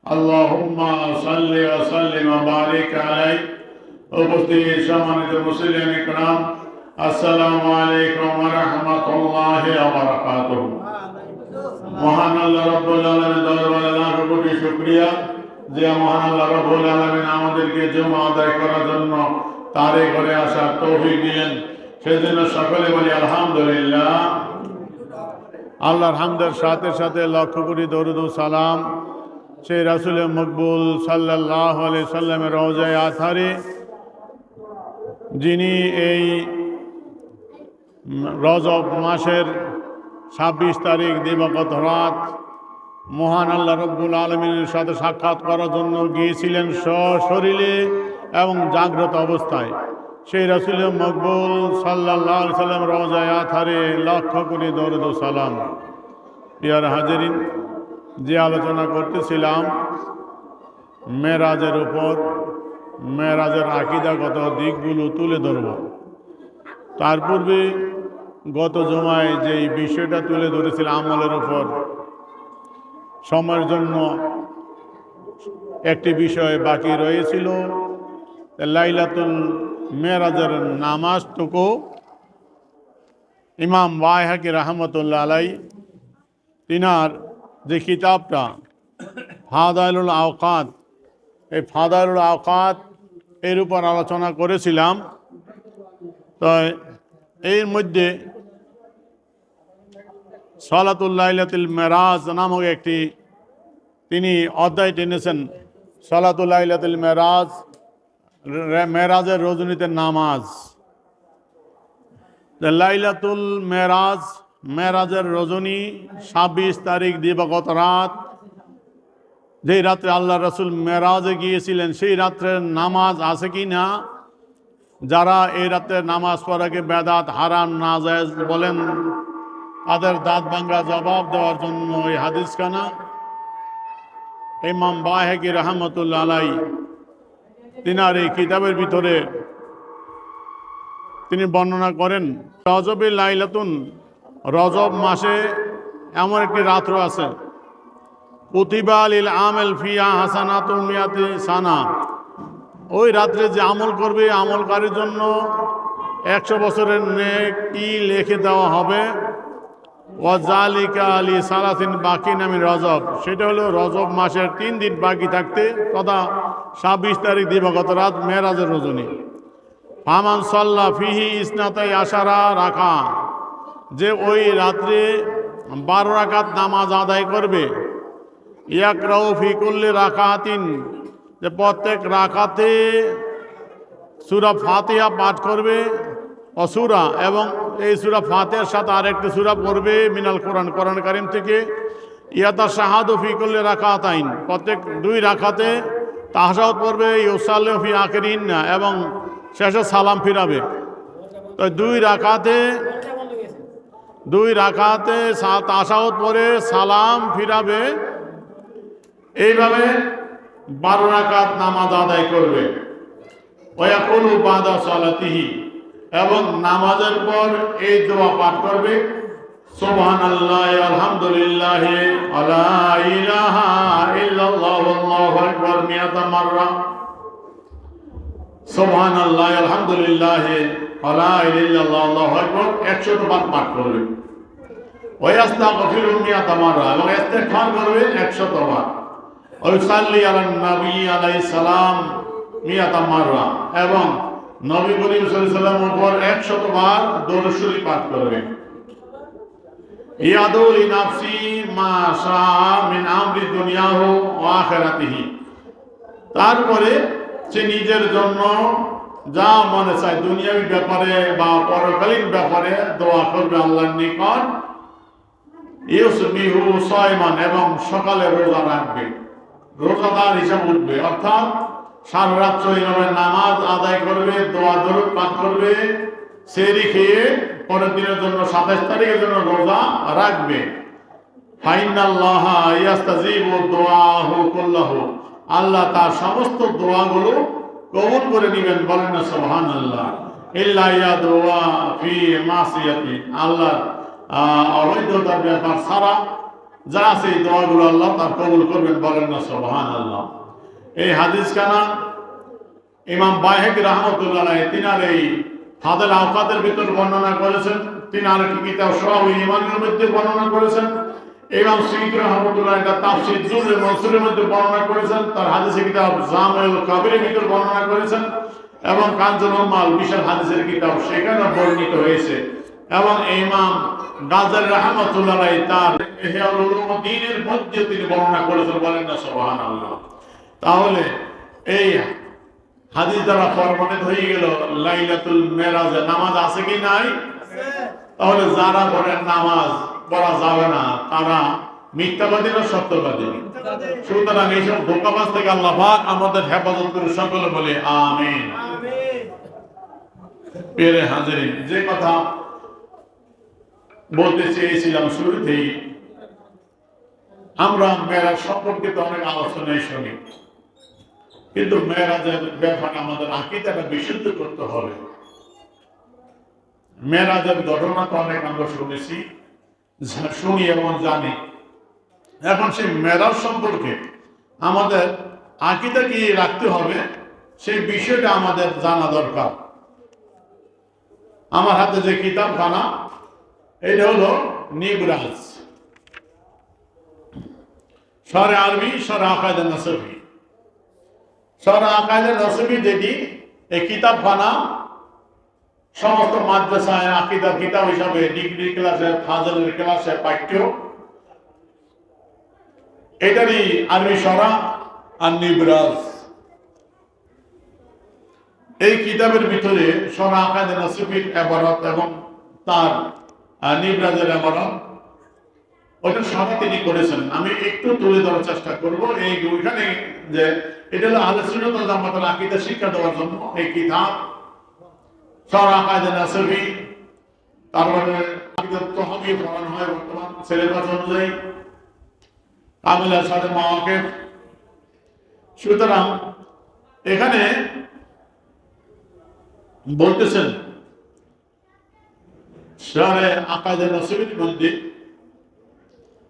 اللهم صل وسلم وبارك عليه উপস্থিত সম্মানিত মুসলিম ইকরাম আসসালামু আলাইকুম ওয়া রাহমাতুল্লাহি ওয়া বারাকাতুহু। মহান আল্লাহ রাব্বুল আলামিন দরবারে লাখ কোটি শুকরিয়া যে মহান আল্লাহ রাব্বুল আলামিন আমাদেরকে জুমা আদায় করার জন্য তারে ঘরে আসার তৌফিক দিলেন, সেজন্য সকলে বলি আলহামদুলিল্লাহ। আল্লাহর হামদের সাথে সাথে লক্ষ কোটি দরুদ ও সালাম সেই রাসূল মকবুল সাল্লাল্লাহু আলাইহি সাল্লামের রওজায়ে আতহারে, যিনি এই রজব মাসের ২৬ তারিখ দিবাগত রাত মহান আল্লাহ রব্বুল আলমিনের সাথে সাক্ষাৎ করার জন্য গিয়েছিলেন সশরীরে এবং জাগ্রত অবস্থায়। সেই রাসূল মকবুল সাল্লাল্লাহু আলাইহি সাল্লাম রওজায়ে আতহারে লক্ষ কোটি দরুদ ও সালাম। প্রিয় হাজিরিন, যে আলোচনা করতেছিলাম মেরাজের উপর, মেরাজের আকীদাগত দিকগুলো তুলে ধরব। তার পূর্বে গত জুমায় যেই বিষয়টা তুলে ধরেছিল আমলের উপর, সময়ের জন্য একটি বিষয় বাকি রয়েছিল। লাইলাতুল মেরাজের নামাজটুকু ইমাম বাইহাকি রাহমাতুল্লাহ আলাইহি তিনার যে কিতাবটা ফাদাইলুল আওকাত, এই ফাদাইলুল আওকাত এর উপর আলোচনা করেছিলাম। তো এর মধ্যে সালাতুল লাইলাতুল মেরাজ নামক একটি তিনি অধ্যায় টেনেছেন। সালাতুল লাইলাতুল মেরাজ, মেরাজের রজনীতে নামাজ। লাইলাতুল মেরাজ, মেরাজের রজনী ২৬ তারিখ দিবাগত রাত, যেই রাত্রে আল্লাহ রসুল মেরাজে গিয়েছিলেন, সেই রাত্রের নামাজ আছে কি না? যারা এই রাত্রে নামাজ পড়াকে বেদাত, হারাম, নাজায়েজ বলেন, তাদের দাঁত ভাঙ্গা জবাব দেওয়ার জন্য এই হাদিসখানা ইমাম বাইহাকি রাহমাতুল্লাহ আলাইহি তিনার এই কিতাবের ভিতরে তিনি বর্ণনা করেন। রজবের লাইলাতুন, রজব মাসে এমন একটি রাত্র আছে, কুতিবা লিল আমাল ফিহা হাসানাতুন মিয়াতি সানা। ওই রাত্রে যে আমল করবে, আমলকারীর জন্য ১০০ বছরের নেকি লিখে দেওয়া হবে। ওয়াজালিকা লি সালাসিন বাকিন মিন রজব, সেটা হলো রজব মাসের ৩ দিন বাকি থাকতে, তথা ২৬ তারিখ দিবাগত রাত মেরাজের রজনী। ফামান সাল্লা ফিহি ইসনাতাই আশারা রাখা, যে ওই রাত্রে ১২ রাকাত নামাজ আদায় করবে। ইয়াকরাউ ফি কুল্লি রাকাতিন, যে প্রত্যেক রাকাতে সূরা ফাতিহা পাঠ করবে, অসূরা, এবং এই সূরা ফাতিহার সাথে আরেকটি সূরা পড়বে মিনাল কোরআন, কোরআন কারীম থেকে। ইয়াতাশাহাদু ফি কুল্লি রাকাতাইন, প্রত্যেক 2 রাকাতে তাশাহুদ পড়বে। ইউসাল্লিমু ফি আখিরিহিন্না, এবং শেষে সালাম ফিরাবে। তো 2 রাকাতে তাশাহুদ পড়ে সালাম ফিরাবে। এইভাবে 12 রাকাত নামাজ আদায় করবে। ওয়ায়াকুলু বাদা সালাতিহি, এবং নামাজের পর এই দোয়া পাঠ করবে, সুবহানাল্লাহ আলহামদুলিল্লাহ আলা ইলাহা ইল্লাল্লাহ আল্লাহু আকবার মিয়াতা মাররা। সুবহানাল্লাহ আলহামদুলিল্লাহ আলা ইলাহা আল্লাহু আকবার 100 বার পাঠ করবে। ওয়াস্তাগফিরু মিয়াতা মাররা, এবং ইস্তিগফার করবে 100 বার। ওয়াসাল্লি আলান নবী আলাইহিস সালাম মিয়াতা মাররা, এবং নবী করিম সাল্লাল্লাহু আলাইহি ওয়াসাল্লামের উপর 100 বার দরুদ শরীফ পাঠ করবে। ইয়াদুল নাফসি মা শাআ মিন আমরি দুনিয়াহু ওয়া আখিরাতিহি, তারপরে সে নিজের জন্য যা মনে চায় দুনিয়াবি ব্যাপারে বা পরকালীন ব্যাপারে দোয়া করবে আল্লাহর নিকট। ইউসবিহু সায়মান, এবং সকালে রোজা রাখবে, রোজাদার হিসাবে উঠবে, অর্থাৎ সারা রাত এইভাবে নামাজ আদায় করবে, দোয়া দরুদ পাঠ করবে, সেহরি খেয়ে পরের দিনের জন্য ২৭ তারিখের জন্য রোজা রাখবে। ফাইনাল্লাহা ইয়াস্তাজিবু দুআহু কুল্লাহু, আল্লাহ তার সমস্ত দোয়াগুলো কবুল করে নেবেন। বলেন না সুবহানাল্লাহ। ইল্লা ইয়াদুয়া ফি মাসিয়াতি, আল্লাহ অবৈধতার ব্যাপার ছাড়া যা আছে এই দোয়াগুলো আল্লাহ তার কবুল করবেন, বলেন না সুবহানাল্লাহ। এই হাদিস খানা ইমাম বাইহাকী রাহমাতুল্লাহ আলাইহি তিনার এই ফাদল আওকাতের ভিতর বর্ণনা করেছেন, তিনার একটি কিতাব সহিহ ঈমানের মধ্যে বর্ণনা করেছেন। ইমাম সুয়ুতী রাহমাতুল্লাহ এটা তাফসীর দুররে মনসুরের মধ্যে বর্ণনা করেছেন, তার হাদিসের কিতাব জামিউল কাবিরের ভিতর বর্ণনা করেছেন, এবং কানজুল উম্মাল বিশাল হাদিসের কিতাব সেখানে বর্ণিত হয়েছে। এবং ইমাম গাজ্জালী রাহমাতুল্লাহ আলাইহি তার ইহয়া উলুমুদ্দিনের মধ্যে তিনি বর্ণনা করেছেন, বলেন না সুবহানাল্লাহ। তাহলে এই হাদিস দ্বারা প্রমাণিত হয়ে গেল লাইলাতুল মেরাজে নামাজ আছে কি নাই? তাহলে যারা বলেন নামাজ পড়া যাবে না তারা মিথ্যাবাদী না সত্যবাদী? সুতরাং এইসব ধোঁকাবাজ থেকে আল্লাহ পাক আমাদের হেফাজত করে সকলে বলে আমিন। প্রিয় হাজিরিন, যে কথা বলতে চেয়েছিলাম শুরুতেই, আমরা মেরাজ সম্পর্কে তো অনেক আলোচনায় শুনি, কিন্তু মেরাজের ব্যাপারে আমাদের আকীদাটা বিশুদ্ধ করতে হবে। মেরাজের ঘটনা তো অনেক আমরা শুনি এবং জানি। এখন সেই মেরাজ সম্পর্কে আমাদের আকীদা কি রাখতে হবে, সেই বিষয়টা আমাদের জানা দরকার। আমার হাতে যে কিতাবখানা, এটা হলো নিবরাজ, শরহ আরবি, শরহ আকায়েদ নাসবি। শরহ আকায়েদ নাসবি যেটি, এই কিতাবখানা সমস্ত মাদ্রাসায় আকীদার কিতাব হিসাবে ডিগ্রি ক্লাসে, ফাজলের ক্লাসে পাঠ্য। এটারই আরবি শরহ আর নিবরাজ। এই কিতাবের ভিতরে শরহ আকায়েদ নাসবির ইবারত এবং তার নিবরাজের ইবারত, ওটা সব তিনি করেছেন। আমি একটু তুলে ধরার চেষ্টা করব। এই ওইখানে যে এটা হলো আহলে সুন্নাত ওয়াল জামাতের আকীদা শিক্ষা দেওয়ার জন্য এই কিতাব শরহ আকায়েদ নাসবি। তারপরে আকীদা তাহাবী পড়ানো হয় বর্তমান সিলেবাস অনুযায়ী, কামিলা সাথে মাওয়াকিফ। সুতরাং এখানে বলতেছেন শরহ আকায়েদ নাসবির মধ্যে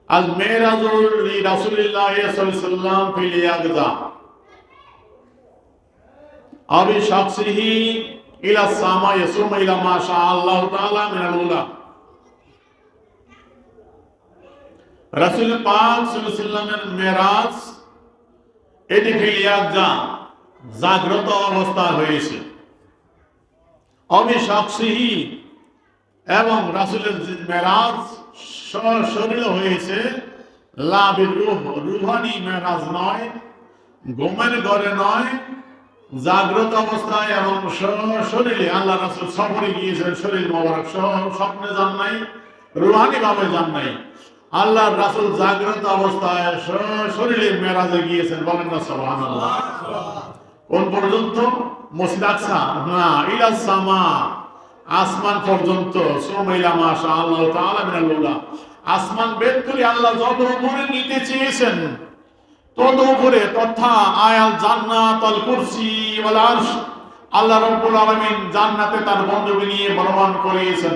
আল মেরাজুল লিরাসূলিল্লাহ সাল্লাল্লাহু আলাইহি ওয়াসাল্লাম ফিল ইয়াগজা আবি শাখসিহি ইলা সামা ইয়াসুমা ইলা মা শা আল্লাহ তাআলা মিনাল উলা। রাসূল পাক সাল্লাল্লাহু আলাইহি ওয়াসাল্লামের মেরাজ এটি ফিল ইয়াগজা, জাগ্রত অবস্থায় হয়েছে। আবি শাখসিহি, এবং রাসূলের মেরাজ শরীরে হয়েছে, লাবির রূহ, রূহানি মেরাজ নয়, ঘুমের ঘরে নয়, জাগ্রত অবস্থায় এবং শরীরে। আল্লাহ রাসূল সফরে গিয়েছেন, শরীর মোবারক সহ, স্বপ্নে যান নাই, রূহানি ভাবে যান নাই। আল্লাহ রাসূল জাগ্রত অবস্থায় শরীরে মেরাজে গিয়েছেন, বলেন না সুবহানাল্লাহ। কোন পর্যন্ত? মসজিদ আকসা না, ইলাস সামা, আসমান পর্যন্ত, সুমাইলা মা শা আল্লাহ তাআলা মিনাল উলা। আসমান বেদ করে আল্লাহ যত উপরে নিতে চেয়েছেন তত উপরে, তথা আয়াল জান্নাত আল কুরসি ওয়াল আরশ। আল্লাহ রাব্বুল আলামিন জান্নাতে তার বন্ধুকে নিয়ে ভ্রমণ করিয়েছেন।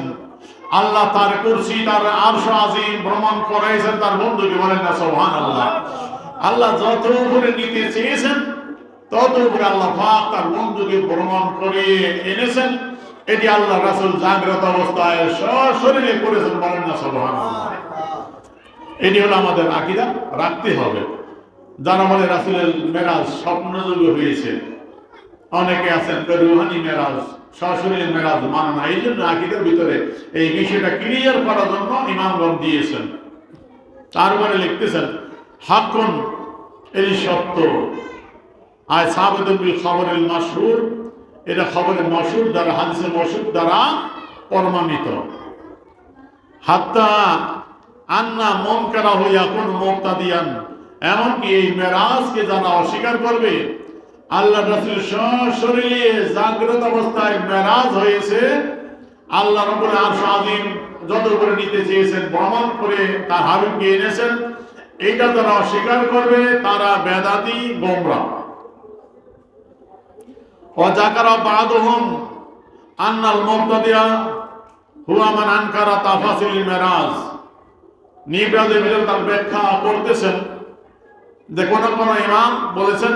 আল্লাহ তার কুরসি, তার আরশ আজিম ভ্রমণ করাইছেন তার বন্ধুকে, বলেন না সুবহানাল্লাহ। আল্লাহ যত উপরে নিতে চেয়েছেন তত উপরে আল্লাহ পাক তার বন্ধুকে ভ্রমণ করে এনেছেন। এটি আল্লাহ রাসূল জাগ্রত অবস্থায় সশরীরে করেছেন, বলেন না সুবহানাল্লাহ। এটি হলো আমাদের আকীদা, রাখতে হবে। যারা বলে রাসূলের মেরাজ স্বপ্নযোগে হয়েছে, অনেকে আছেন রূহানি মেরাজ, সশরীরে মেরাজ মানে না। এই জন্য আকীদার ভিতরে এই বিষয়টা ক্লিয়ার করার জন্য ইমামগণ দিয়েছেন। তারপরে লিখতেছেন হাক্কুন, এটি সত্য, আয় সাবিতুন বিল খবরিল মাশহুর, এটা খবরের মশহুর দ্বারা, হাদিসের মশহুর দ্বারা প্রমাণিত। হাত্তা আন্না মুনকারাহু ইয়াকুন মুক্তাদিয়ান, এমনকি এই মেরাজকে যারা অস্বীকার করবে, আল্লাহ রাসূল সশরীরে জাগ্রত অবস্থায় মেরাজ হয়েছে, আল্লাহ রাব্বুল আরশ আযীম যত করে নিতে চেয়েছেন ভ্রমণ করে তার হাবিবকে এনেছেন, এটা যারা অস্বীকার করবে তারা বেদাতি, গোমরা। ওয়াজাকারা বাদুহুম আন্নাল মুবতাদিয়া হুয়া মান আনকারা তাফাসিল মেরাজ। নিবরাজের ভিতরে তার ব্যাখ্যা করতেছেন যে কোন ইমাম বলেছেন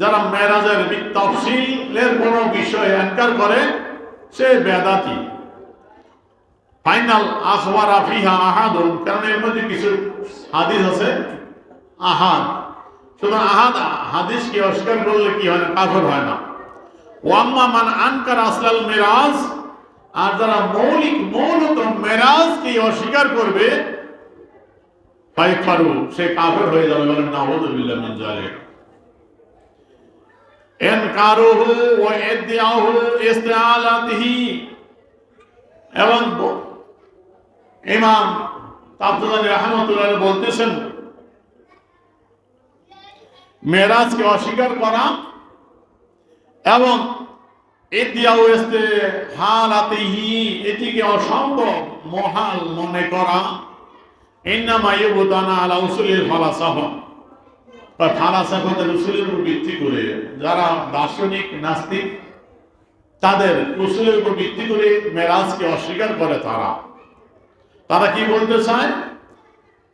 যারা মেরাজের তাফসীলের কোনো বিষয় ইনকার করে সে বেদাতি। ফাইনাল আখবারা ফিহা আহাদুন, কারণ এর মধ্যে কিছু হাদিস আছে আহাদ, শুধু আহাদ হাদিসকে অস্বীকার করলে কি হয় না, কাফের হয় না। ওয়াম্মা মান আনকার আসলাল মেরাজ, আর যারা মূলত মেরাজকে অস্বীকার করবে ফাইফারু, সে কাফের হয়ে যাবে। বলেন নাউযুবিল্লাহ মিন যালিক। ইনকারুহু ওয়া ইদআহু ইসতিআলাতিহি, এবং ইমাম তাবরিনী রাহমাতুল্লাহ বলতেছেন মেরাজকে অস্বীকার করা এবং ইদআহু ইসতিহালাতিহি, এটিকে অসম্ভব মহাল মনে করা, ইন্নামা ইউবতানা আলা উসুলিল ফালাসাফা, বা ফালাসাফাদের উসুলের উপর ভিত্তি করে, যারা দার্শনিক নাস্তিক তাদের উসুলের উপর ভিত্তি করে মেরাজকে অস্বীকার করে। তারা কি বলতে চায়?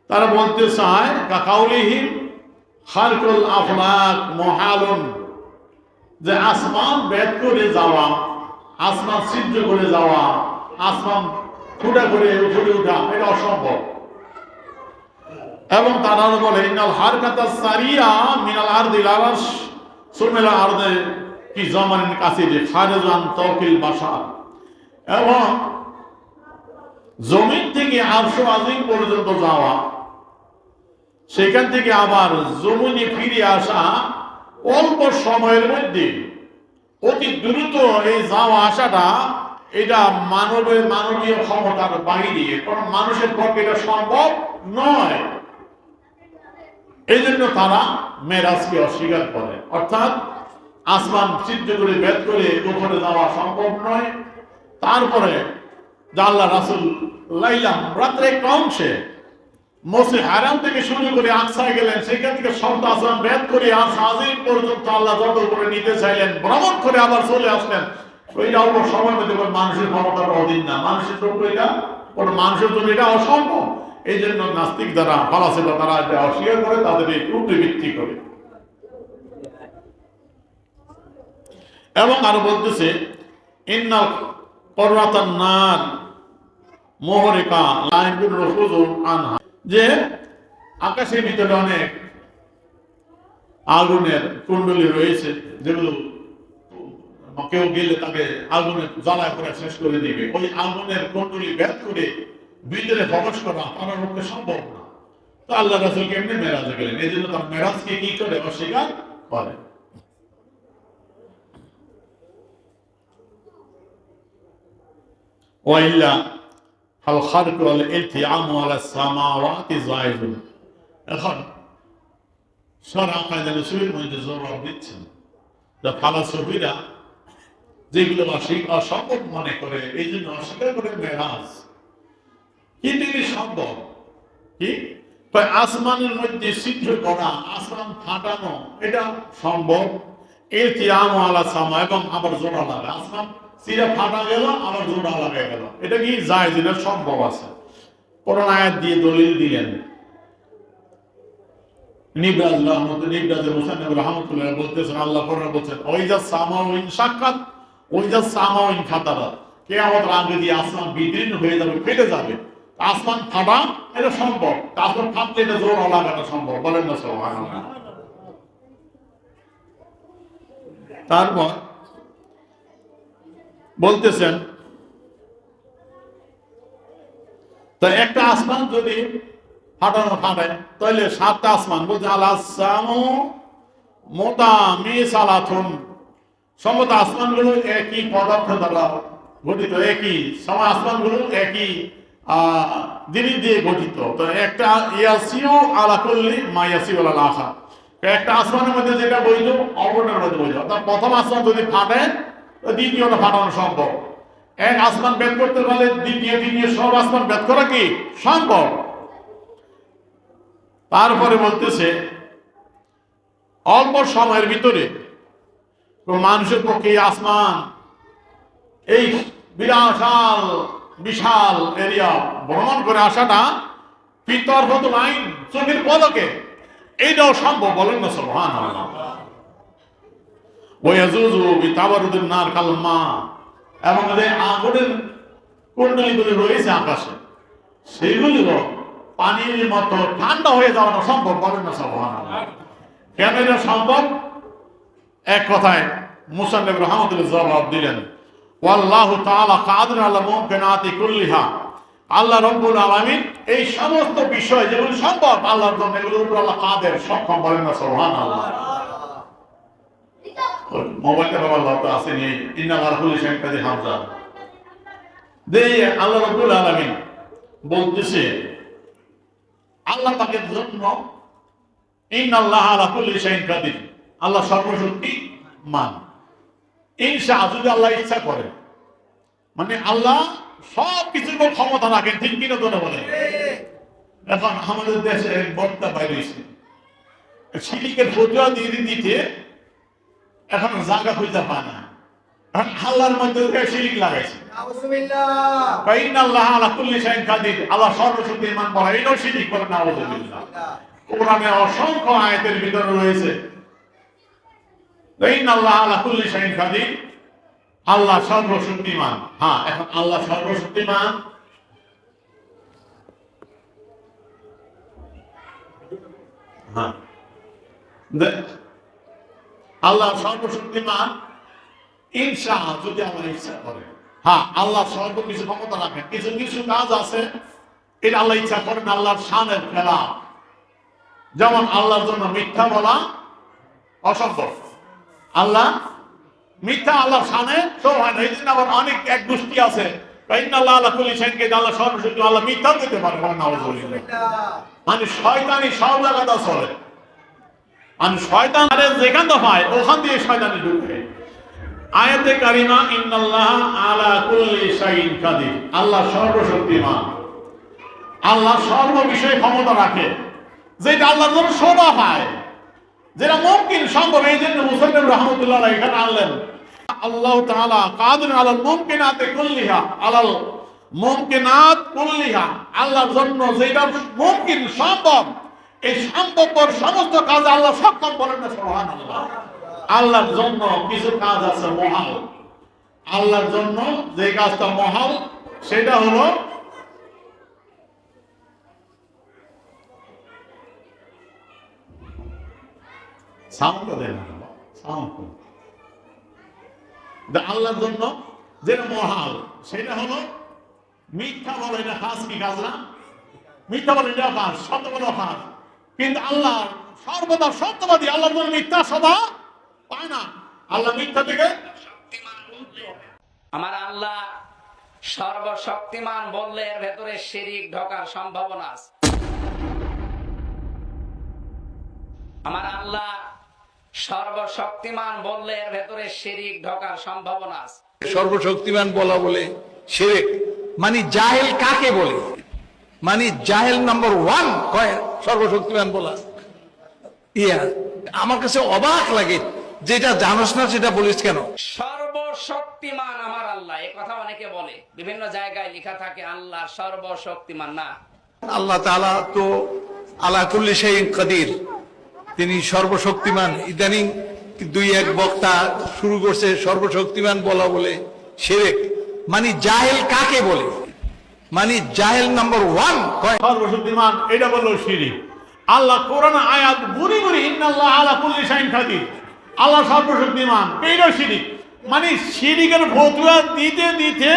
তারা বলতে চায় কাকাউলিহিম খারকুল আফলাক মুহালুন, যে আসমান ভেদ করে যাওয়া, আসমান ছিদ্র করে যাওয়া, আসমান ফুটা করে উপরে ওঠা, এটা অসম্ভব। এবং তারা বলে ইন্নাল হারকাতা সারিয়া মিনাল আরদিল আরশ সুমিল আরদে কি জামানিন কাসির খারিজান তাওকিল বাশার, এবং জমিন থেকে আরশ আজিম পর্যন্ত যাওয়া, সেখান থেকে আবার জমিনে ফিরে আসা অল্প সময়ের মধ্যে, অতি দ্রুত এই যাওয়া আসাটা, এটা মানবীয় ক্ষমতার বাইরে, কারণ মানুষের পক্ষে এটা সম্ভব নয়। এই জন্য তারা মেরাজকে অস্বীকার করে, অর্থাৎ আসমান ছিদ্র করে ভেদ করে উপরে যাওয়া সম্ভব নয়। তারপরে আল্লাহ রাসূল লাইলাম রাত্রে একটা অংশে মসজিদ হারাম থেকে শুরু করে আকসায় গেলেন, সেখান থেকে সপ্ত আসমান ভেদ করে আর আজিম পর্যন্ত আল্লাহ যত করে নিতে চাইলেন, ভ্রমণ করে আবার চলে আসলেন। ওইটা অল্প সময় মধ্যে মানুষের ক্ষমতার অধীন না, মানুষের জন্য এটা কোনো মানুষের জন্য এটা অসম্ভব। এই জন্য নাস্তিক যারা ফালাসিফা তারা এটা অস্বীকার করে, তাদের এই উপরে ভিত্তি করে। এবং আরো বলতেছে ইন্নাল করাতান নার মুহরিকা লা ইয়াকুন রুফুজু আনহা, যে আকাশের ভিতরে অনেক আগুনের কুণ্ডলী রয়েছে, যেগুলো কেউ গেলে তাকে আগুনে জ্বালায় করে শেষ করে দিবে। ওই আগুনের কুণ্ডলী ভেদ করে ভিতরে প্রবেশ করা তার পক্ষে সম্ভব না। তো আল্লাহ রাসূল কেমনে মেরাজে গেলেন? এই জন্য তার মেরাজকে কি করে অস্বীকার করে। ওয়াইল্লা হাল খারকু ওয়াল ইলতিআমু আলা সামাওয়াতি জায়েজুন। এখন শরআ কায়দা রাসূলের মধ্যে জবাব দিচ্ছেন যে ফালাসফিরা যেগুলো অসম্ভব মনে করে, এই জন্য অস্বীকার করে মেরাজ। কিন্তু এটি সম্ভব। কি আসমানের মধ্যে ছিদ্র করা, আসমান ফাটানো, এটা সম্ভব। ইলতিআমু আলা সামা, এবং আবার জোড়া লাগা, আসমান সিরা ফাটা গেল আবার জোড়া লাগা গেল, এটা কি জায়েজ, এটা সম্ভব আছে। কোরআন আয়াত দিয়ে দলিল দিলেন। নিবরাজের মুসান্নিফ রাহমাতুল্লাহ বলতেছেন, আল্লাহ কোরআন বলছেন ওয়াইজা সামাউ ইনশাক্কাত ওয়াইজা সামাউ ইনফাতারাত, কিয়ামতের আগে দিয়ে আসমান বিদীর্ণ হয়ে যাবে, ফেটে যাবে। আসমান ফাটা এটা সম্ভব, আসমান ফাটলে এটা জোড়া লাগানো সম্ভব। বলেন না সুবহানাল্লাহ। তারপর বলতেছেন তো একটা আসমান যদি ফাটে তাহলে সাতটা আসমান, বলছে আলাসামু মুতামিসালাতুন, সমস্ত আসমানগুলো একই পদার্থ দ্বারা গঠিত, একই সময় আসমানগুলো একই জিনিস দিয়ে গঠিত। তো একটা ইয়াসিউ আলা কুল্লি মা ইয়াসিউ আলাল আখার, একটা আসমানের মধ্যে যেটা বৈধ অপরটার মধ্যে বৈধ। অর্থাৎ প্রথম আসমান যদি ফাটে দ্বিতীয়টা ফাটানো সম্ভব। এক আসমান ভেদ করতে পারলে দ্বিতীয় সব আসমান ভেদ করা কি সম্ভব। তারপরে বলতেছে অল্প সময়ের ভিতরে মানুষের পক্ষে এই আসমান, এই বিশাল এরিয়া ভ্রমণ করে আসাটা তরফাতুল আইন, চোখের পলকে, এইটাও সম্ভব, বলেন না সুবহানাল্লাহ। ওয়ায়াজুজু বিতাবারুদিন নার কালমা, এবং যে আগুনের কুণ্ডলীগুলি রয়েছে আকাশে, সেগুলিও পানির মতো ঠান্ডা হয়ে যাওয়াটা সম্ভব, বলেন না সুবহানাল্লাহ। কেন এটা সম্ভব? এক কথায় মুসান্নিফ রাহমাতুল্লাহ জবাব দিলেন, ওয়াল্লাহু তাআলা কাদিরুন আলা মুমকিনাতি কুল্লিহা, আল্লাহ রাব্বুল আলামিন এই সমস্ত বিষয় যেগুলো সম্ভব আল্লাহর জন্য, এগুলোর উপর আল্লাহ কাদের, সক্ষম, বলেন না সুবহানাল্লাহ। মোবাইলটা আল্লাহ তো আসেনি, ইন্নাল্লাহা আলা কুল্লি শাইইন কাদির হামজা দে। আল্লাহ রাব্বুল আলামিন বলতেছে আল্লাহ পাকের জন্য, ইন্নাল্লাহা আলা কুল্লি শাইইন কাদির, আল্লাহ সর্বশক্তিমান। ইনশা, যদি আল্লাহ ইচ্ছা করে, মানে আল্লাহ সব কিছুর উপর ক্ষমতা রাখেন, ঠিক কিনা তো বলে। এখন আমাদের দেশে এক বক্তা বাইরেছে, শিরিকের ফতোয়া দিয়ে দিতে এখন জায়গা খুঁজে পায় না, এখন আল্লাহর মধ্যে শিরিক লাগাইছে। ইন্নাল্লাহা আলা কুল্লি শাইইন কাদির, আল্লাহ সর্বশক্তিমান বলা, এটাও শিরিক, করে নাউযুবিল্লাহ। কোরআনে অসংখ্য আয়াতের ভিতরে রয়েছে ইন্নাল্লাহা আলা কুল্লি শাইইন কাদির, আল্লাহ সর্বশক্তিমান। হ্যাঁ, এখন আল্লাহ সর্বশক্তিমান, হ্যাঁ আল্লাহ সর্বশক্তিমান। ইনশা, যদি আল্লাহ ইচ্ছা করে, হ্যাঁ আল্লাহ সর্বকিছু ক্ষমতা রাখেন। কিছু কিছু কাজ আছে এটা আল্লাহ ইচ্ছা করেন, আল্লাহর শানের খেলাফ। যেমন আল্লাহর জন্য মিথ্যা বলা অসম্ভব, আল্লাহ মিথ্যা আল্লাহর শানে সব হয় না। এই জন্য আবার অনেক এক গোষ্ঠী আছে, ইন্নাল্লাহা আলা কুল্লি শাইইন কাদির, আল্লাহ সর্বশক্তি, আল্লাহ মিথ্যা দিতে পারে, নাউযুবিল্লাহ। মানে শয়তানি সব জায়গাতে চলে, মানে শয়তান যেখান তো হয় ওখান দিয়ে শয়তানি ঢুকে। আয়াতে কারিমা ইন্নাল্লাহা আলা কুল্লি শাইইন কাদির, আল্লাহ সর্বশক্তিমান, আল্লাহ সর্ব বিষয়ে ক্ষমতা রাখে, যেটা আল্লাহর জন্য শোভা হয়, যেটা মুমকিন, সম্ভব। এই জন্য মুসান্নিফ রাহমাতুল্লাহ আলাইহি এখানে আনলেন আল্লাহ তাআলা কাদিরুন আলাল মুমকিনাতি কুল্লিহা, আলাল মুমকিনাত কুল্লিহা, আল্লাহর জন্য যেটা মুমকিন, সম্ভব, এই সম্ভবপর সমস্ত কাজ আল্লাহ সক্ষম, বলেন না সুবহানাল্লাহ। আল্লাহর জন্য কিছু কাজ আছে মহাল, আল্লাহর জন্য যে কাজটা মহাল সেটা হলো আল্লাহর জন্য যেটা মহাল সেটা হলো মিথ্যা বলে, এটা খাস কি কাজ না? মিথ্যা বলে এটা খাস, সত্য বলে খাস। কিন্তু আল্লাহ সর্বদা সত্যবাদী, আল্লাহর জন্য মিথ্যা সদা পায় না, আল্লাহ মিথ্যা থেকে। আমার আল্লাহ সর্বশক্তিমান বললে এর ভেতরে শিরিক ঢোকার সম্ভাবনা আছে। আমার আল্লাহ সর্বশক্তিমান বললে এর ভেতরে শিরিক ঢোকার সম্ভাবনা আছে। সর্বশক্তিমান বলা বলে শিরক, মানে জাহেল কাকে বলে? মানে জাহেল নাম্বার 1 কয় সর্বশক্তিমান বলা। আমার কাছে অবাক লাগে, যেটা জানোস না সেটা বলিস কেন? সর্বশক্তিমান আমার আল্লাহ, এই কথা অনেকে বলে, বিভিন্ন জায়গায় লেখা থাকে আল্লাহ সর্বশক্তিমান। না, আল্লাহ তাআলা তো আলা কুল্লি শাইইন কাদির, তিনি সর্বশক্তিমান। ইদানিং 2-1 বক্তা শুরু করছে সর্বশক্তিমান বলা বলে শিরক, মানে জাহেল কাকে বলে? মানে জাহেল নাম্বার 1 কয় সর্বশক্তিমান, এটা বললো শিরিক। আল্লাহ কোরআন আয়াত বুনি বুনি ইন্নাল্লাহা আলা কুল্লি শাইইন কাদির, আল্লাহ সর্বশক্তিমান, এইটা শিরিক। মানে শিরিকের ফতোয়া দিতে দিতে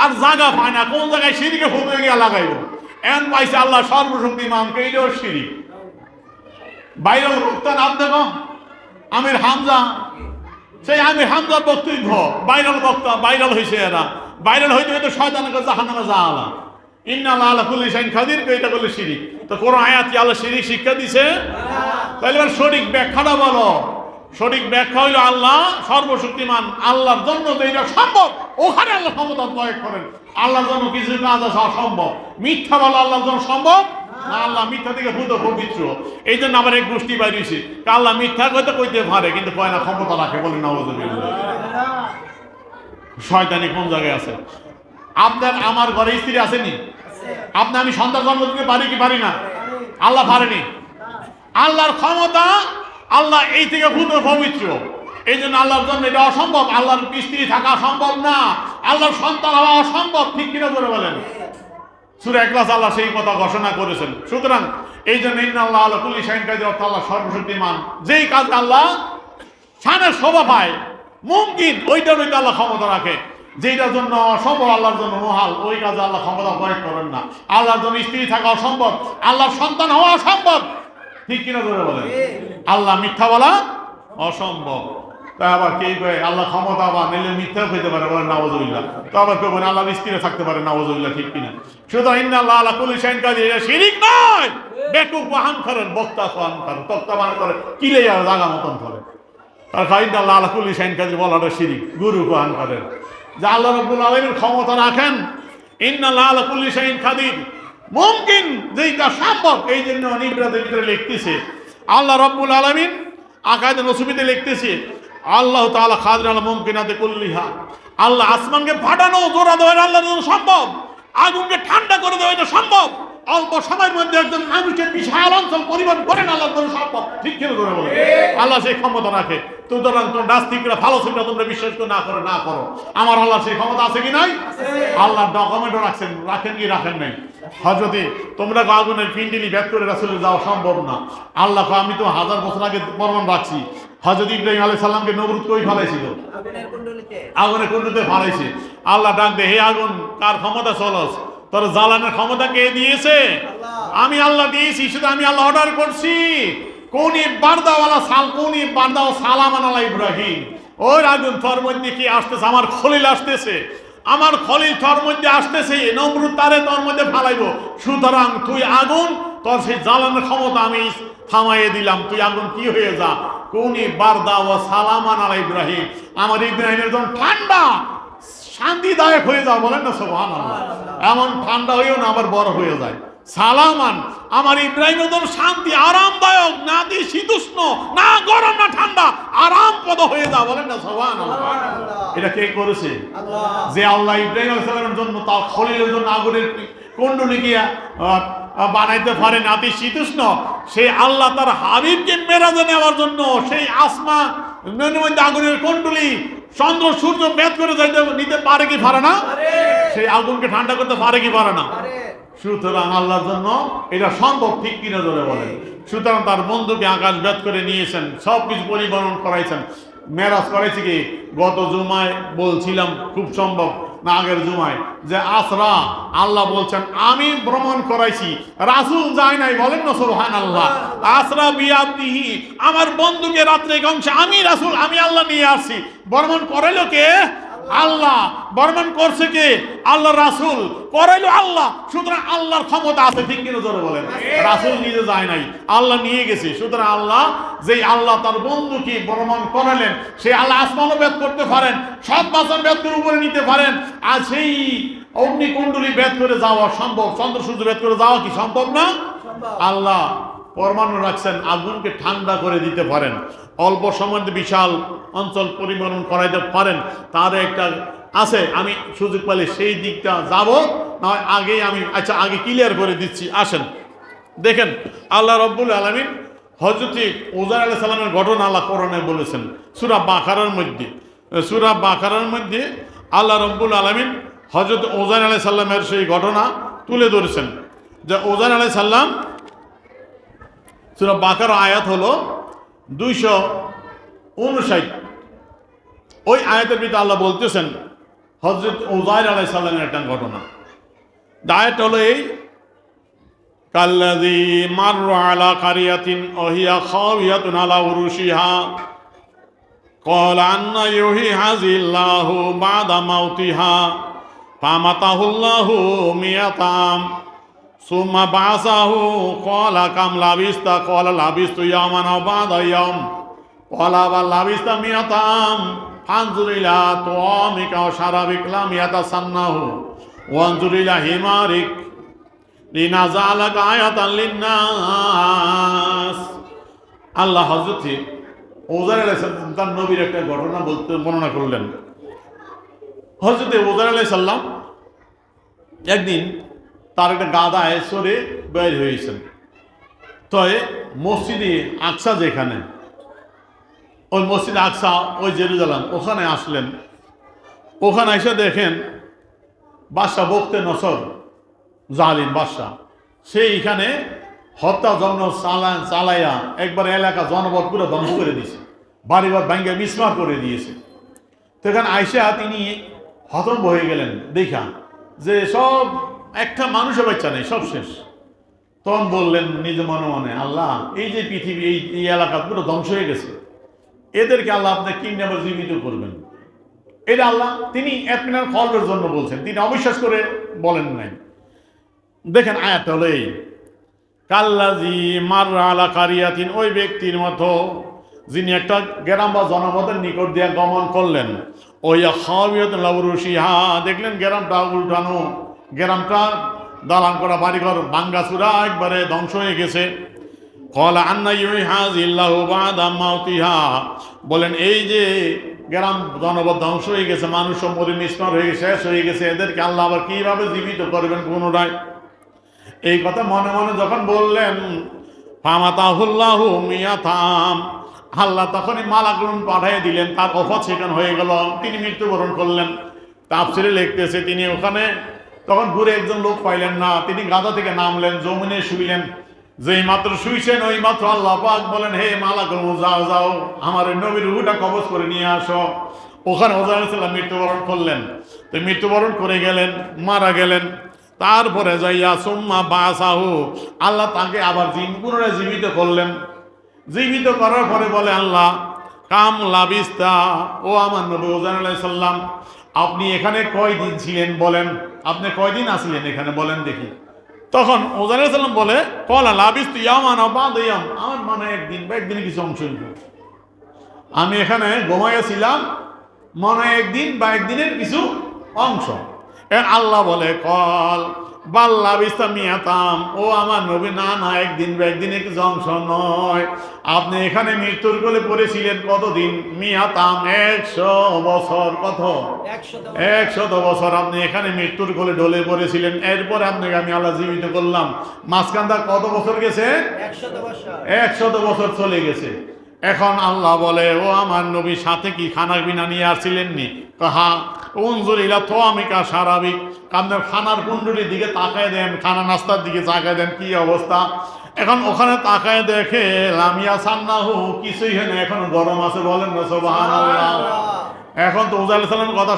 আর জায়গা পায় না, কোন জায়গায় শিরিকের ফতোয়া গিয়ে লাগাইব। এমন পাইছে আল্লাহ সর্বশক্তিমান, এইটাও শিরিক। বাইরের বক্তা নাম দেখো, আমির হামজা, সেই আমির হামজার বক্তব্য ভাইরাল বক্তা, ভাইরাল হয়েছে এরা। ভাইরাল হইতে হইতে শয়তানকে জাহান্নামে যাওয়া। ইন্নাল্লাহা আলা কুল্লি শাইইন কাদির, এটা বলে শিরিক। তো কোন আয়াত কি আল্লাহ শিরিক শিক্ষা দিছে? তাহলে এবার সঠিক ব্যাখ্যাটা বলো। সঠিক ব্যাখ্যা হইল আল্লাহ সর্বশক্তিমান, আল্লাহর জন্য যেটা সম্ভব ওখানে আল্লাহ ক্ষমতা প্রয়োগ করেন। আল্লাহর জন্য কিছু কাজ আছে অসম্ভব, মিথ্যা বলা আল্লাহর জন্য সম্ভব না, আল্লাহ মিথ্যা থেকে ভূত পবিত্র। এই জন্য আবার এক গোষ্ঠী বাইরেছে, আল্লাহ মিথ্যা কইতে পারে কিন্তু কয় না, ক্ষমতা রাখে, বলে নাউযুবিল্লাহ। শয়তানি কোন জায়গায় আছে? আপনার আমার ঘরে স্ত্রী আসেনি? আপনি আমি সন্তান জন্ম দিতে পারি কি পারি না? আল্লাহ পারেনি। আল্লাহর ক্ষমতা, আল্লাহ এই থেকে ভূত পবিত্র, এই জন্য আল্লাহর জন্য এটা অসম্ভব। আল্লাহর স্ত্রী থাকা সম্ভব না, আল্লাহর সন্তান হওয়া অসম্ভব। ঠিক কিনা করে বলেন? সূরা ইখলাস আল্লাহ সেই কথা ঘোষণা করেছেন। সুতরাং এই জন্য ইন্নাল্লাহা আলা কুল্লি শাইইন কাদির, অর্থাৎ আল্লাহ সর্বশক্তিমান। যেই কাজ আল্লাহ শানের শোভা পায়, মুমকিন, ওইটার ওইটা আল্লাহ ক্ষমতা রাখে। যেটার জন্য অসম্ভব আল্লাহর জন্য মহাল, ওই কাজে আল্লাহ ক্ষমতা প্রয়োগ করেন না। আল্লাহর জন্য স্ত্রী থাকা অসম্ভব, আল্লাহর সন্তান হওয়া অসম্ভব। ঠিক কিনা করে বলেন? আল্লাহ মিথ্যা বলা অসম্ভব। তাই আবার কে কয় আল্লাহ ক্ষমতা আবার নিলে মিথ্যা হইতে পারে, বলেন নাউযুবিল্লাহ। তো আবার কেউ বলেন আল্লাহর স্ত্রী থাকতে পারে, নাউযুবিল্লাহ। ঠিক কিনা? সুতরাং ইন্নাল্লাহা আলা কুল্লি শাইইন কাদির, এটা শিরিক নয়। বেকুব ওয়াহান করেন, বক্তা ওয়াহান করেন, তক্তা বান করে, কিলে আর জাগা মতন করে। আর ইন্নাল্লাহা আলা কুল্লি শাইইন কাদির বলাটা শিরিক, গুরু ওয়াহান করেন। যে আল্লাহ রাব্বুল আলামিন ক্ষমতা রাখেন, ইন্নাল্লাহা আলা কুল্লি শাইইন কাদির, মুমকিন, যেটা সম্ভব। এই জন্য নিবরাতের ভিতরে লিখতেছে আল্লাহ রাব্বুল আলামিন, আকায়েদে নসুবিতে লিখতেছে আল্লাহ তাআলা কাদির আলা মুমকিনাতি কুল্লিহা। আল্লাহ আসমানকে ফাটানো, জোড়া দেওয়া আল্লাহর জন্য সম্ভব। আগুনকে ঠান্ডা করে দেওয়া এটা সম্ভব। অল্প সময়ের মধ্যে একজন মানুষের বিশাল অঞ্চল পরিবর্তন করেন আল্লাহর জন্য সম্ভব। ঠিক কিনা করে বলে? আল্লাহ সেই ক্ষমতা রাখে। সুতরাং তোমরা নাস্তিকরা ফালসুফরা তোমরা বিশ্বাস করে না করো। আমার আল্লাহ সেই ক্ষমতা আছে কি নাই? আল্লাহ ডকুমেন্টও রাখেন কি রাখেন নাই? হযরতে তোমরা আগুনের পিন্ডিলি ভেদ করে রাসূলের যাওয়া সম্ভব না। আল্লাহ আমি তো 1000 বছর আগে প্রমাণ রাখছি। হযরত ইব্রাহিম আলাইহিস সালামকে নমরুদ কই ফেলাইছিল? আগুনের কুণ্ডলিতে ফেলাইছে। আল্লাহ ডাক দে, হে আগুন, কার ক্ষমতা চলস? তোর জ্বালানোর ক্ষমতা কে দিয়েছে? আমি আল্লাহ দিয়েছি। শুধু আমি আল্লাহ অর্ডার করছি, কোনি বারদাওয়ালা কোনি বারদাও সালামান আলা ইব্রাহিম। ওই আগুন তোর মধ্যে কি আসতেছে? আমার খলিল আসতেছে, আমার খলিল তোর মধ্যে আসতেছে, নমরুদ তারে তোর মধ্যে ফালাইব। সুতরাং তুই আগুন, তোর সেই জ্বালানোর ক্ষমতা আমি থামাইয়ে দিলাম। তুই আগুন কি হয়ে যা, কোনি বারদাওয়া সালামান আলা ইব্রাহিম। আমার ইব্রাহিমের জন্য ঠান্ডা শান্তিদায়ক হয়ে যাও। বলেন না সুবহানাল্লাহ? এমন ঠান্ডা হয়েও না আবার বড় হয়ে যায়। সালামান, আমার ইব্রাহিমের জন্য শান্তি, আরামদায়ক, না দিয়ে শীতুষ্ণ, না গরম না ঠান্ডা, আরামপদ হয়ে যাও। বলেন না সুবহানাল্লাহ? এটা কে করেছে? যে আল্লাহ ইব্রাহিম আলাইহিস সালামের জন্য তার খলিলের জন্য আগুনের কুণ্ডলী গিয়া বানাইতে পারে নাতি শীতুষ্ণ, সেই আল্লাহ তার হাবিবকে মেরাজে নেওয়ার জন্য সেই আসমান মধ্যে আগুনের কুণ্ডলী চন্দ্র সূর্য ভেদ করে যাইতে নিতে পারে কি পারে না? সেই আগুনকে ঠান্ডা করতে পারে কি পারে না? সুতরাং আল্লাহর জন্য এটা সম্ভব। ঠিক কিনা ধরে বলেন? সুতরাং তার বন্ধুকে আকাশ ভেদ করে নিয়েছেন, সবকিছু পরিবর্তন করাইছেন। মেরাজ করাইছে কি? গত জুমায় বলছিলাম, খুব সম্ভব না আগের জুমায়, যে আসরা আল্লাহ বলছেন আমি ভ্রমণ করাইছি, রাসূল যায় নাই। বলেন না সুবহানাল্লাহ? আসরা বিআবদিহি, আমার বন্ধুকে রাত্রে অংশে আমি রাসূল, আমি আল্লাহ নিয়ে আসছি। ভ্রমণ করাইলো কে? আল্লাহ। ভ্রমণ করছে কে? আল্লাহ। রাসূল করাইলো আল্লাহ। সুতরাং আল্লাহর ক্ষমতা আছে। ঠিক কিনা জোরে বলেন? রাসূল নিজে যায় নাই, আল্লাহ নিয়ে গেছে। সুতরাং আল্লাহ, যেই আল্লাহ তার বন্ধুকে ভ্রমণ করালেন, সেই আল্লাহ আসমানও ভেদ করতে পারেন, সব বাসন ভেদ করে উপরে নিতে পারেন। আর সেই অগ্নিকুণ্ডলী ভেদ করে যাওয়া সম্ভব। চন্দ্র সূর্য ভেদ করে যাওয়া কি সম্ভব না? আল্লাহ পরমাণু রাখছেন, আগুনকে ঠান্ডা করে দিতে পারেন, অল্প সময়ে বিশাল অঞ্চল পরিবর্তন করাইতে পারেন। তার একটা আছে, আমি সুযোগ পেলে সেই দিকটা যাব, না আগেই আমি আগে ক্লিয়ার করে দিচ্ছি। আসেন দেখেন, আল্লাহ রাব্বুল আলামিন হযরত উযাইর আলাইহিস সালামের ঘটনা আল্লাহ কোরআনে বলেছেন সূরা বাকারার মধ্যে আল্লাহ রাব্বুল আলামিন হযরত উযাইর আলাইহিস সালামের সেই ঘটনা তুলে ধরেছেন। যে উযাইর আলাইহিস সালাম, সূরা বাকারা আয়াত হলো 259। ওই আয়াতের ভিতরে আল্লাহ বলতেছেন হযরত উযাইর আলাইহিস সালামের একটা ঘটনা। আয়াত হলো এই, কাল্লাযী মাররা আলা কারিয়াতিন ওয়াহিয়া খাওয়াতুন আলা উরুশিহা ক্বালা আন্না ইউহয়ি হাযিল্লাহু বা'দা মাউতিহা ফামাতাহুল্লাহু মিয়াতাম সুম্মা বা'সাহু ক্বালা কাম লাবিস্তা ক্বালা লাবিস্তু ইয়াওমান আও বা'দা ইয়াওম ক্বালা বাল লাবিস্তা মিয়াতাম ফানজুর ইলা তুআমিকা ওয়া শারাবিক লাম ইয়াতাসান্নাহু ওয়ানজুর ইলা হিমারিক লিনাজালাকা আয়াতান লিন্নাস। আল্লাহ হযরত উযাইর আলাইহিস সালাম তার নবীর একটা ঘটনা বর্ণনা করলেন। হযরত উযাইর আলাইহিস সালাম একদিন তার একটা গাদায় চড়ে বের হয়েছেন। তো মসজিদে আকসা যেখানে, ওই মসজিদ আকসা ওই জেরুজালেম, ওখানে আসলেন। ওখানে এসে দেখেন বাদশা বখতে নসর, জালিম বাদশা, সেইখানে হত্যা জন্ম চালাইয়া একবার এলাকা জনপদ পুরো ধ্বংস করে দিয়েছে, বাড়িঘর ভাঙ্গে বিস্মার করে দিয়েছে। তো এখানে আইসা তিনি হতভম্ব হয়ে গেলেন দেখা যে সব একটা মানুষের বাচ্চা নেই, সব শেষ। তখন বললেন নিজ মনে মনে, আল্লাহ এই যে পৃথিবী এই এলাকা পুরো ধ্বংস হয়ে গেছে, এদেরকে আল্লাহ আপনি কিভাবে জীবিত করবেন? এটা আল্লাহ তিনি আপনার কল্পের জন্য বলছেন, তিনি অবিশ্বাস করে বলেন নাই। দেখেন আয়াতটা হলো এই, কাল্লাজি মাররা আলা কারিয়াতিন, ওই ব্যক্তির মতো যিনি একটা গ্রাম বা জনপদের নিকট দিয়ে গমন করলেন। ওই খাওয়াবিয়ত লাউরুশিহা, দেখলেন গ্রামটা উল্টানো, গ্রামটা দালান করা বাড়িঘর ভাঙ্গাচুরা একবারে ধ্বংস হয়ে গেছে। কলা আন্না ইউহাযিল্লাহু বাদা মাউতিহা, বলেন এই যে গ্রাম জনপদ ধ্বংস হয়ে গেছে, মানুষ মরে নিষ্পার হয়ে শেষ হয়ে গেছে, এদেরকে আল্লাহ আবার কিভাবে জীবিত করবেন পুনরায়? এই কথা মনে মনে যখন বললেন, ফামাতাহুল্লাহু মিয়াতাম, আল্লাহ তখনই মালাকুল পাঠিয়ে দিলেন, তার অফাত সেখানে হয়ে গেল, তিনি মৃত্যুবরণ করলেন। তাফসিরে লিখতেছে তিনি ওখানে তখন ঘুরে একজন লোক পাইলেন না, তিনি গাদা থেকে নামলেন, জমিনে শুইলেন। যেই মাত্র শুইছেন ওই মাত্র আল্লাহ পাক বলেন, হে মালাকুল যাও যাও আমার নবীর রূহটা কবজ করে নিয়ে আসো। ওখানে ওজা আলাইহিস সালাম মৃত্যুবরণ করলেন। তো মৃত্যুবরণ করে গেলেন, মারা গেলেন। তারপরে যাইয়া সুম্মা বাসাহু, আল্লাহ তাকে আবার পুনরায় জীবিত করলেন। জীবিত করার পরে বলে আল্লাহ, কাম লাবিস্তা, ও আমার নবী ওজা আলাইহিস সালাম আপনি এখানে কয়দিন ছিলেন বলেন, আপনি কয়দিন আসলেন এখানে বলেন দেখি। তখন ওজা আলাইহিস সালাম বলে, কলা লাবিস্তু ইয়ামান ওয়া বা'দ ইয়াম, আমার মানে একদিন বা একদিনের কিছু অংশ, আমি এখানে ঘুমাইয়াছিলাম মনে একদিন বা একদিনের কিছু অংশ। আল্লাহ বলে, কল বাল্লা বিস্তামিয়াতাম, ও আমার নবী না না একদিন বা একদিনের কিছু অংশ নয়, আপনি এখানে মৃত্যুর কোলে পড়েছিলেন কতদিন? মিয়াতাম 100 বছর। কত? 100 বছর আপনি এখানে মৃত্যুর কোলে ঢলে পড়েছিলেন। এরপরে আপনাকে আমি আল্লাহ জীবিত করলাম। মাঝখানটা কত বছর গেছে? 100 বছর চলে গেছে। এখন আল্লাহ বলে, ও আমার নবী সাথে কি খানা পিনা নিয়ে আসছিলেননি? হা, উনজুর ইলা তোয়ামিকা সারাবিক, আপনার খানার কুণ্ডলির দিকে তাকায় দেন, খানা নাস্তার দিকে তাকায় দেন, কি অবস্থা? এখন ওখানে তাকায় দেখে লামিয়া সান্নাহু, কিছুই হয় না, এখন গরম আছে। বলেন না সুবহানাল্লাহ। এখন তো ওজা আলাইহিস সালামের কথা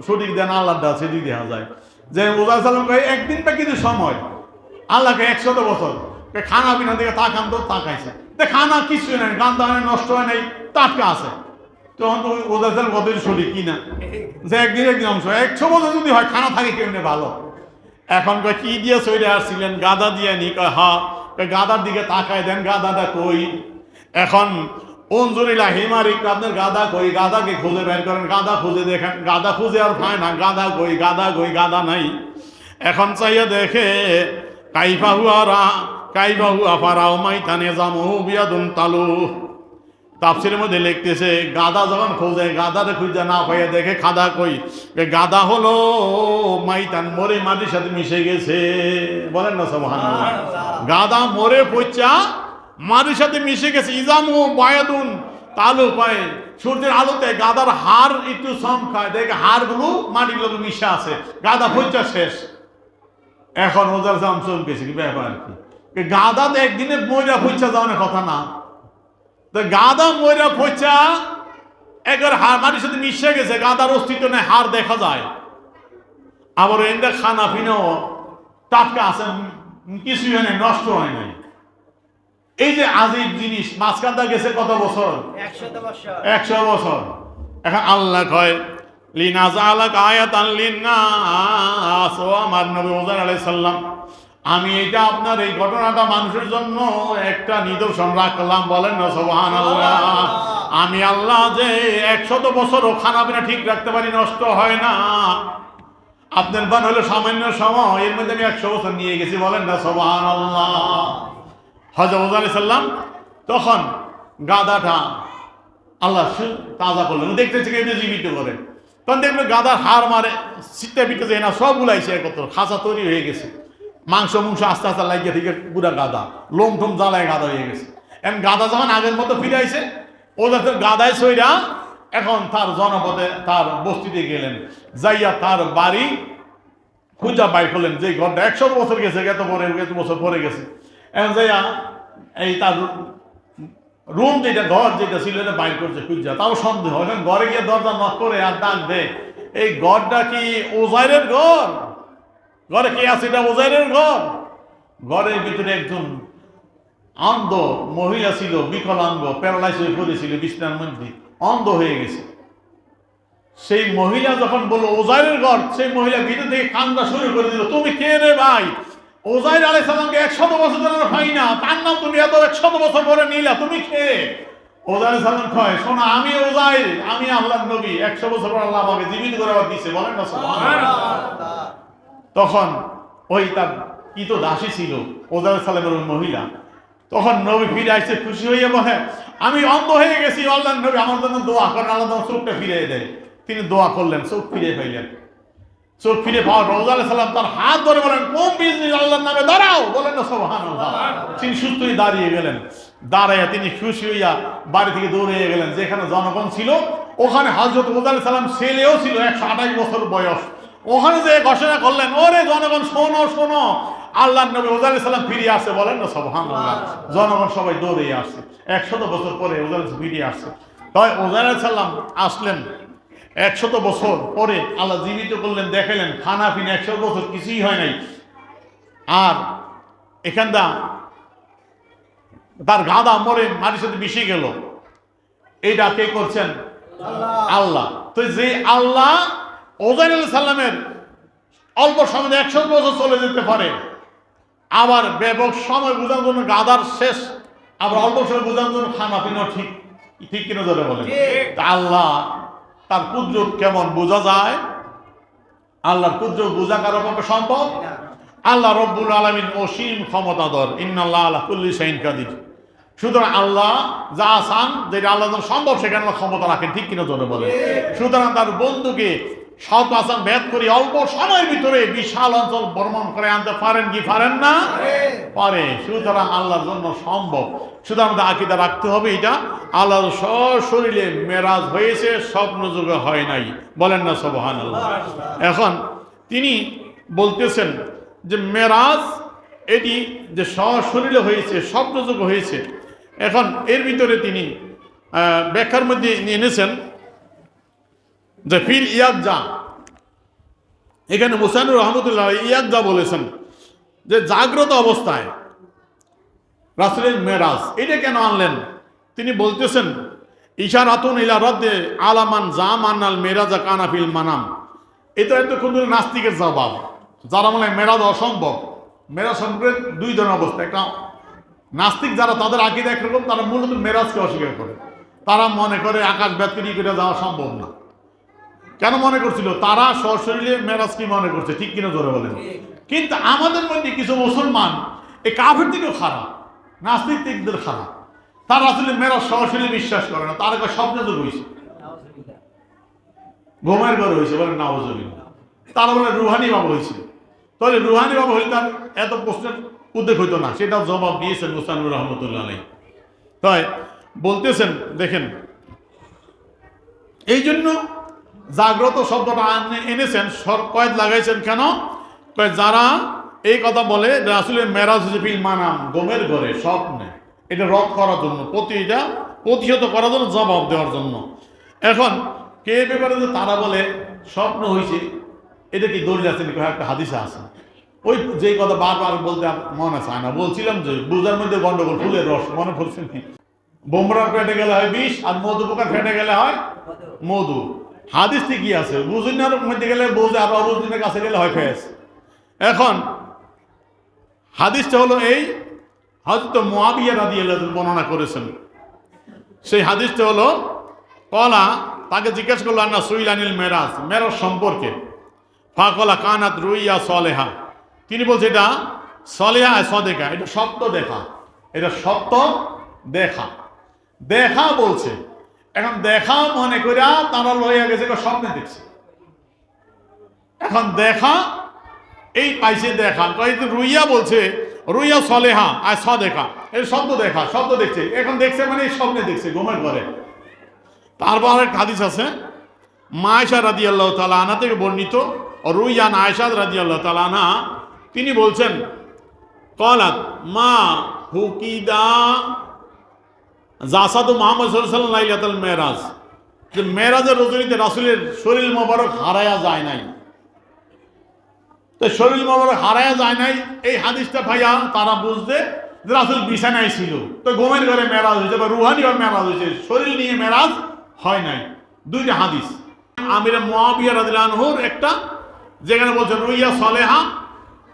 সঠিক দেন, আল্লাহর কাছে দিয়ে দেওয়া যায় যে ওজা আলাইহিস সালাম কয় একদিন বা কিছু সময়, আল্লাহকে 100 বছর খানা পিনা দিকে তাকান, তো তাকাইছে, খানা কিছু নাই, গান্ধা নষ্ট হয় নাই, টাটকা আছে। তখন তো ওদের কত শরীর কিনা যে একদিন অংশ 100 বছর যদি হয়, খানা থাকে কেমনে ভালো। এখন কয় কি দিয়ে সইরে আসছিলেন? গাদা দিয়ে নি। কয় হা। গাদার দিকে তাকায় দেন, গাদাটা কই? এখন অঞ্জুরিলা হিমারিক, আপনার গাদা কই? গাদাকে খুঁজে বের করেন, গাদা খুঁজে দেখেন, গাদা খুঁজে আর পায় না, গাদা কই? গাদা কই? গাদা নাই। এখন চাইয়া দেখে কাইফাহু আফারাও মাইতানে জামহু বিয়াদুন তালু, তাফসিরের মধ্যে লিখতেছে গাদা যখন খোঁজে, গাদারে খুঁজে না পাইয়া দেখে খাদা কই? গাদা হলো মাইতান, মরে মাটির সাথে মিশে গেছে। বলেন না সুবহানাল্লাহ। গাদা মরে পচা মাটির সাথে মিশে গেছে। ইজামু বায়াদুন তালু পায়, সূর্যের আলোতে গাদার হাড় একটু সম খায়, দেখে হাড়গুলো মাটির লোক মিশে আছে, গাদা পচা শেষ। এখন ওজার জাম চমকেছে, কি ব্যাপার কি? গাদা তো একদিনে ময়রা পচা যাওয়ার কথা না, তো গাদা ময়রা পচা একবার হাড় মাটির সাথে মিশে গেছে, গাদার অস্তিত্ব নেই, হাড় দেখা যায়। আবার এদের খানা পিনাও টাটকা আছে, কিছুই হয় নাই, নষ্ট হয় নাই। এই যে আজীব জিনিস, মাঝখানটা গেছে কত বছর? 100 বছর। এখন আল্লাহ কয় লিনাজালাকা আয়াতান লিন্নাস, ও আমার নবী মুহাম্মদ আলাইহিস সালাম, আমি এটা আপনার এই ঘটনাটা মানুষের জন্য একটা নিদর্শন রাখলাম। বলেন না সুবহানাল্লাহ। আমি আল্লাহ যে 100 বছরও খানা পিনা ঠিক রাখতে পারি, নষ্ট হয় না। আপনার বান হলো সামান্য সময়, এর মধ্যে আমি 100 বছর নিয়ে গেছি। বলেন না সুবহানাল্লাহ। হযরত মুসা আলাইহিস সালাম তখন গাদাটা আল্লাহ তাজা করলেন, দেখতেছে কেউ জীবিত করে। তখন দেখলো গাদার হাড় মারে সিটটা বিটে যায় না, সব গুলাইছে একত্র, খাঁচা তৈরি হয়ে গেছে। মাংস আস্তে আস্তে লাগিয়ে থেকে পুরা গাদা, লোম টোম জ্বালায় গাদা হয়ে গেছে। এখন গাদা যখন আগের মতো ফিরে আইছে, ও যাতে গাদায় সইরা এখন তার জনপদে তার বস্তিতে গেলেন, যাইয়া তার বাড়ি খুঁজা বাই করলেন, যে ঘরটা 100 বছর গেছে, এত বছর পরে গেছে। এখন যাইয়া এই তার রুম যেটা, ঘর যেটা ছিল, এটা বাইর করছে খুঁজা। তাও সন্দেহ, এখন ঘরে গিয়ে দরজা নক করে আর ডাক দে, এই ঘরটা কি ওজাইরের ঘর? ঘরে কে আছে? এটা ওজাইরের ঘর। ঘরের ভিতরে একজন অন্ধ মহিলা ছিল, বিকলাঙ্গ, প্যারালাইজ হয়ে পড়েছিল বিছনার মধ্যে, অন্ধ হয়ে গেছে। সেই মহিলা যখন বললো ওজাইরের ঘর, সেই মহিলা ভিতর থেকে কান্দা শুরু করে দিল, তুমি কে রে ভাই? ওজাইর আলাইহিস সালামকে 100 বছর ধরে পাই না, তার নাম তুমি এত 100 বছর পরে নিলা, তুমি কে? ওজাইর আলাইহিস সালাম কয়, শোনো, আমি ওজাইর, আমি আল্লাহর নবী, 100 বছর পর আল্লাহ আমাকে জীবিত করে আবার দিয়েছে, বলেন না সুবহানাল্লাহ। তখন ওই তার কি তো দাসী ছিল ওজাইর আলাইহিস সালামের ওই মহিলা, তখন নবী ফিরে আসছে, খুশি হইয়া বলে, আমি অন্ধ হয়ে গেছি, আল্লাহর নবী আমার জন্য দোয়া করেন, আল্লাহ তোমার চোখটা ফিরিয়ে দেয়। তিনি দোয়া করলেন, চোখ ফিরে পাইলেন। চোখ ফিরে পাওয়ার রওজা আলাইহিস সালাম তার হাত ধরে বলেন, কোন বিজনি, আল্লাহর নামে দাঁড়াও, বলেন না সুবহানাল্লাহ। তিনি সুস্থই দাঁড়িয়ে গেলেন। দাঁড়াইয়া তিনি খুশি হইয়া বাড়ি থেকে দৌড়ে গেলেন। যেখানে জনগণ ছিল ওখানে হযরত রওজা আলাইহিস সালাম ছেলেও ছিল, 128 বছর বয়স। ওখানে যে ঘোষণা করলেন, ওরে জনগণ শোনো শোনো, আল্লাহর নবী রওজা আলাইহিস সালাম ফিরে আসছে, বলেন না সুবহানাল্লাহ। জনগণ সবাই দৌড়ে আসছে, 100 বছর পরে রওজা আলাইহিস সালাম ফিরে আসছে। তাই রওজা আলাইহিস সালাম আসলেন 100 বছর পরে, আল্লাহ জীবিত করলেন, দেখালেন খানা পিনা 100 বছর কিছুই হয় নাই। আর এখানটা তার গাদা মরে মাটির সাথে মিশে গেল। এইটা কে করছেন? আল্লাহ। তো যে আল্লাহ ওজাইর আলাইহিস সালামের অল্প সময় 100 বছর চলে যেতে পারে, আবার ব্যাপক সময় বোঝার জন্য গাদার শেষ, আবার অল্প সময় বোঝার জন্য খানা পিনা ঠিক ঠিক কিনা ধরে বলে। আল্লাহ তার কুদরত কেমন বোঝা যায়? আল্লাহর কুদরত বোঝা কারো পক্ষে সম্ভব? আল্লাহ রব্বুল আলামিন অসীম ক্ষমতাধর, ইন্নাল্লাহ আলা কুল্লি শাইইন কাদির। সুতরাং আল্লাহ যা চান, যেটা আল্লাহ সম্ভব, সেখানে আল্লাহ ক্ষমতা রাখেন, ঠিক কিনা ধরে বলে। সুতরাং তার বন্ধুকে 7 আসমান ভেদ করে অল্প সময়ের ভিতরে বিশাল অঞ্চল ভ্রমণ করে আনতে পারেন কি পারেন না? পারে। সুতরাং আল্লাহর জন্য সম্ভব। শুধু আমাদের আকীদা রাখতে হবে, এটা আল্লাহর সশরীরে মেরাজ হয়েছে, স্বপ্ন যুগে হয় নাই, বলেন না সুবহানাল্লাহ। এখন তিনি বলতেছেন যে মেরাজ এটি যে সশরীরে হয়েছে, স্বপ্ন যুগে হয়েছে। এখন এর ভিতরে তিনি ব্যাখ্যার মধ্যে এনেছেন যে ফিল ইয়াকজা, এখানে মুসানুর রহমতুল্লাহ ইয়াকজা বলেছেন যে জাগ্রত অবস্থায় রাসূলের মেরাজ। এটা কেন আনলেন? তিনি বলতেছেন ইশারাতুন ইলা রাদ্দে আলামান জামান আল মেরাজা কানা ফিল মানাম। এটা এতক্ষণ ধরে নাস্তিকের জবাব, যারা বলে মেরাজ অসম্ভব। মেরাজ সম্পর্কে 2 ধরনের অবস্থা। একটা নাস্তিক যারা, তাদের আকীদা একরকম, তারা মূলত মেরাজকে অস্বীকার করে। তারা মনে করে আকাশ ব্যতিক্রম করে যাওয়া সম্ভব না। কেন মনে করছিল? তারা সশরীরে মেরাজ কি মনে করছে, ঠিক কিনা জোরে বলেন। কিন্তু আমাদের মধ্যে কিছু মুসলমান এই কাফের দিকেও খারাপ, নাস্তিক দিকদের খারাপ, তারা আসলে মেরাজ সশরীরে বিশ্বাস করে না। তার একটা স্বপ্ন তো হয়েছে, ঘুমের ঘরে হয়েছে, বলেন নাউজুবিল্লাহ। তারা বলে রুহানি বাবা হয়েছে। তাহলে রুহানি বাবা হইলে তার এত প্রশ্নের উদ্বেগ হইতো না। সেটা জবাব দিয়েছেন মুসানুর রহমতুল্লাহ আলাইহি। তাই বলতেছেন, দেখেন, এই জন্য জাগ্রত শব্দটা এনেছেন, কয়েদ লাগাইছেন কেন? যারা এই কথা বলে আসলে মেরাজ হচ্ছে ফিল মানাম, ঘুমের ঘরে, স্বপ্নে, এটা রদ করার জন্য, প্রতিহত করার জন্য, জবাব দেওয়ার জন্য। এখন কে ব্যাপারে যে তারা বলে স্বপ্ন হয়েছে, এটা কি দলিল আছে? একটা হাদিসে আছে। ওই যে কথা বারবার বলতে মনে চায় না। বলছিলাম যে বুঝার মধ্যে গন্ডগোল, ফুলের রস, মনে পড়ছেন কি? বোমরার পেটে গেলে হয় বিষ, আর মধু পোকার পেটে গেলে হয় মধু। হাদিস ঠিকই আছে, বুঝিনার মধ্যে গেলে বোঝে, আর অবুঝিনের কাছে গেলে হয় ফেস। এখন হাদিসটা হলো এই, হযরত মুআবিয়া রাদিয়াল্লাহু আনহু বর্ণনা করেছেন। সেই হাদিসটা হলো, কলা, তাকে জিজ্ঞেস করলো না সুইলানিল মেরাজ, মেরাজ সম্পর্কে। ফাকলা কানাত রুইয়া সলেহা, তিনি বলছে এটা সলেহা সদেকা, এটা সত্য দেখা, এটা সত্য দেখা। দেখা বলছে, এখন দেখা মনে করিয়া তারা লইয়া গেছে স্বপ্নে দেখছে। এখন দেখা এই পাইছে দেখা, রুইয়া বলছে রুইয়া সলেহা আর দেখা, এর শব্দ দেখা, শব্দ দেখছে, এখন দেখছে মানে এই স্বপ্নে দেখছে ঘুমের ঘরে। তারপর একটা হাদিস আছে মা আয়েশা রাদিয়াল্লাহু তাআলা আনহা থেকে বর্ণিত, রুইয়ান আয়েশা রাদিয়াল্লাহু তাআলা আনহা তিনি বলছেন ক্বালাত মা হুকিদা জাসাদু মুহাম্মদ সাল্লাল্লাহু আলাইহি ওয়াসাল্লাম লাইলাতুল মেরাজ, যে মেরাজের রজনীতে রাসূলের শরীর মোবারক হারায়া যায় নাই। তো শরীর মোবারক হারায়া যায় নাই এই হাদিসটা ভাইয়া তারা বুঝতে যে রাসূল বিছানায় ছিল, তো ঘুমের ঘরে মেরাজ হয়েছে বা রুহানিভাবে মেরাজ হয়েছে, শরীর নিয়ে মেরাজ হয় নাই। দুইটা হাদিস আমির মুআবিয়া রাদিয়াল্লাহু আনহুর একটা, যেখানে বলছেন রুইয়া সলেহা,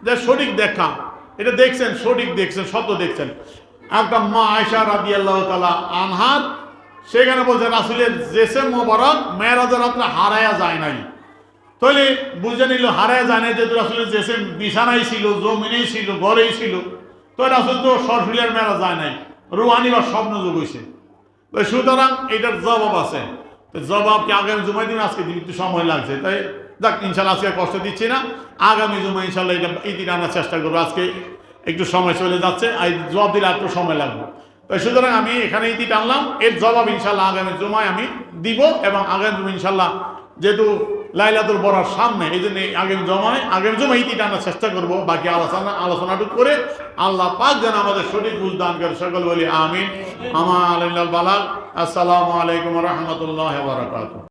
যে সঠিক দেখা, এটা দেখছেন, সঠিক দেখছেন, সত্য দেখছেন। একটা মা আয়েশা রাদিয়াল্লাহু তাআলা আনহার, সেখানে বলছেন রাসূলের জেসম মোবারক মেরাজের রাতে হারায়া যায় নাই। তাহলে বুঝে নিল হারায়া যায় নাই, যেহেতু রাসূলের জেসম বিছানায় ছিল, জমিনেই ছিল, ঘরেই ছিল, তো রাসূল তো সরাসরি মেরাজ যায় নাই, রুহানি বা স্বপ্ন যোগ হয়েছে। তো সুতরাং এটার জবাব আছে, তো জবাবকে আগামী জুমায় দিন, আজকে দিন একটু সময় লাগছে, তাই যাক ইনশাল্লাহ আজকে কষ্ট দিচ্ছি না, আগামী জুমায় ইনশাল্লাহ এটা ইতি আনার চেষ্টা করবো। আজকে একটু সময় চলে যাচ্ছে, আর জবাব দিলে একটু সময় লাগবে। তো সুতরাং আমি এখানে ইতি টানলাম, এর জবাব ইনশাল্লাহ আগামী জুমায় আমি দিব, এবং আগামী জুমায় ইনশাল্লাহ যেহেতু লাইলাতুল বরার সামনে, এই জন্য আগামী জুমায় ইতি টানার চেষ্টা করবো। বাকি আলোচনাটুকু করে আল্লাহ পাক যেন আমাদের সঠিক বুঝ দান করে, সকল বলি আমিন। আমা আলাইহিল বালাগ। আসসালামু আলাইকুম ওয়া রাহমাতুল্লাহি ওয়া বারাকাতুহু।